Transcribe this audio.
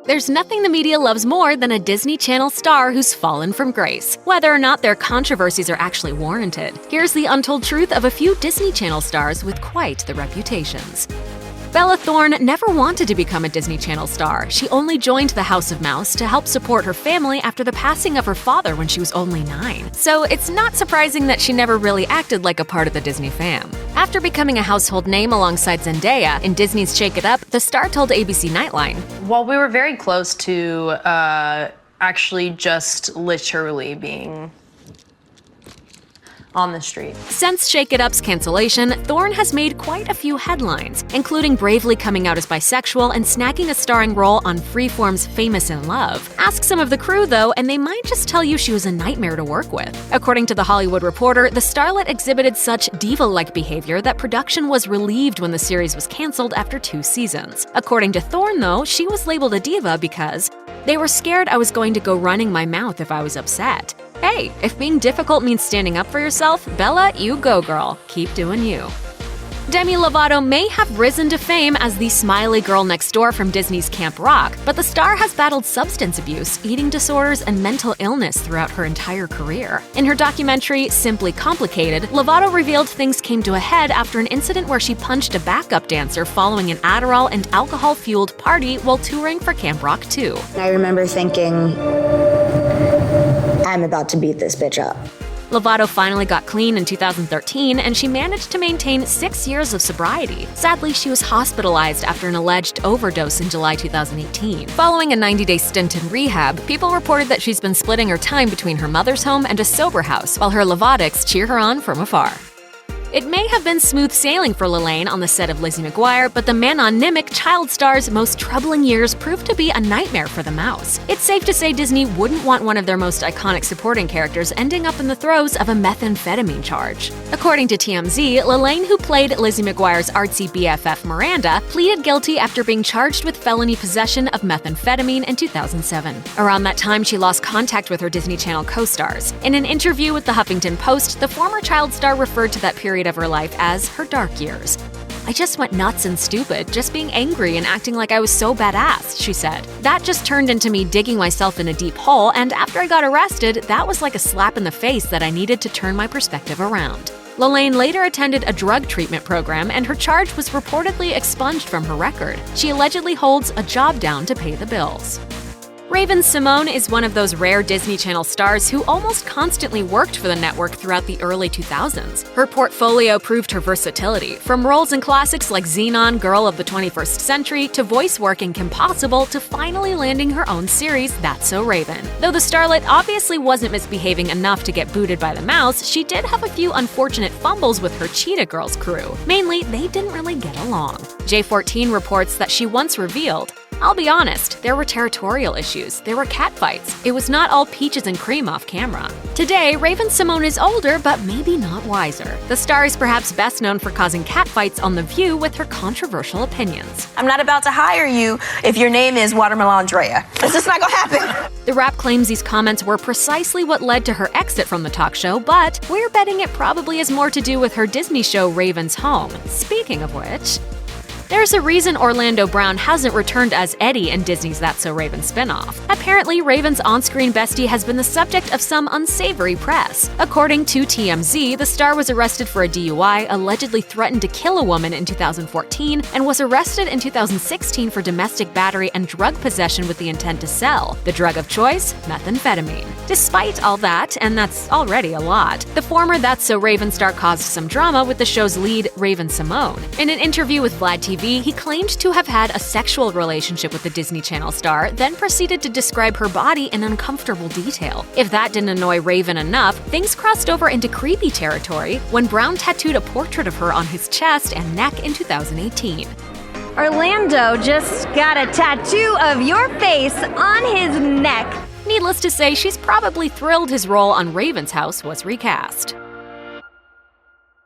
There's nothing the media loves more than a Disney Channel star who's fallen from grace, whether or not their controversies are actually warranted. Here's the untold truth of a few Disney Channel stars with quite the reputations. Bella Thorne never wanted to become a Disney Channel star. She only joined the House of Mouse to help support her family after the passing of her father when she was only 9. So it's not surprising that she never really acted like a part of the Disney fam. After becoming a household name alongside Zendaya in Disney's Shake It Up, the star told ABC Nightline, "Well, we were very close to actually just literally being on the street." Since Shake It Up's cancellation, Thorne has made quite a few headlines, including bravely coming out as bisexual and snagging a starring role on Freeform's Famous in Love. Ask some of the crew, though, and they might just tell you she was a nightmare to work with. According to The Hollywood Reporter, the starlet exhibited such diva-like behavior that production was relieved when the series was canceled after 2 seasons. According to Thorne, though, she was labeled a diva because they were scared I was going to go running my mouth if I was upset. Hey, if being difficult means standing up for yourself, Bella, you go girl. Keep doing you. Demi Lovato may have risen to fame as the smiley girl next door from Disney's Camp Rock, but the star has battled substance abuse, eating disorders, and mental illness throughout her entire career. In her documentary, Simply Complicated, Lovato revealed things came to a head after an incident where she punched a backup dancer following an Adderall and alcohol-fueled party while touring for Camp Rock 2. I remember thinking, I'm about to beat this bitch up. Lovato finally got clean in 2013, and she managed to maintain 6 years of sobriety. Sadly, she was hospitalized after an alleged overdose in July 2018. Following a 90-day stint in rehab, people reported that she's been splitting her time between her mother's home and a sober house, while her Lovatics cheer her on from afar. It may have been smooth sailing for Lelaine on the set of Lizzie McGuire, but the man-on-mimic child star's most troubling years proved to be a nightmare for the mouse. It's safe to say Disney wouldn't want one of their most iconic supporting characters ending up in the throes of a methamphetamine charge. According to TMZ, Lelaine, who played Lizzie McGuire's artsy BFF Miranda, pleaded guilty after being charged with felony possession of methamphetamine in 2007. Around that time, she lost contact with her Disney Channel co-stars. In an interview with the Huffington Post, the former child star referred to that period of her life as her dark years. "I just went nuts and stupid, just being angry and acting like I was so badass," she said. "That just turned into me digging myself in a deep hole, and after I got arrested, that was like a slap in the face that I needed to turn my perspective around." Lelaine later attended a drug treatment program, and her charge was reportedly expunged from her record. She allegedly holds a job down to pay the bills. Raven-Symoné is one of those rare Disney Channel stars who almost constantly worked for the network throughout the early 2000s. Her portfolio proved her versatility, from roles in classics like Xenon, Girl of the 21st Century, to voice work in Kim Possible, to finally landing her own series, That's So Raven. Though the starlet obviously wasn't misbehaving enough to get booted by the mouse, she did have a few unfortunate fumbles with her Cheetah Girls crew. Mainly, they didn't really get along. J14 reports that she once revealed, "I'll be honest, there were territorial issues, there were catfights. It was not all peaches and cream off camera." Today, Raven-Symoné is older, but maybe not wiser. The star is perhaps best known for causing catfights on The View with her controversial opinions. "I'm not about to hire you if your name is Watermelon Drea. It's just not gonna happen." The rap claims these comments were precisely what led to her exit from the talk show, but we're betting it probably has more to do with her Disney show Raven's Home. Speaking of which, there's a reason Orlando Brown hasn't returned as Eddie in Disney's That's So Raven spinoff. Apparently, Raven's on-screen bestie has been the subject of some unsavory press. According to TMZ, the star was arrested for a DUI, allegedly threatened to kill a woman in 2014, and was arrested in 2016 for domestic battery and drug possession with the intent to sell. The drug of choice? Methamphetamine. Despite all that, and that's already a lot, the former That's So Raven star caused some drama with the show's lead, Raven-Symoné. In an interview with Vlad TV, he claimed to have had a sexual relationship with the Disney Channel star, then proceeded to describe her body in uncomfortable detail. If that didn't annoy Raven enough, things crossed over into creepy territory when Brown tattooed a portrait of her on his chest and neck in 2018. Orlando just got a tattoo of your face on his neck. Needless to say, she's probably thrilled his role on Raven's House was recast.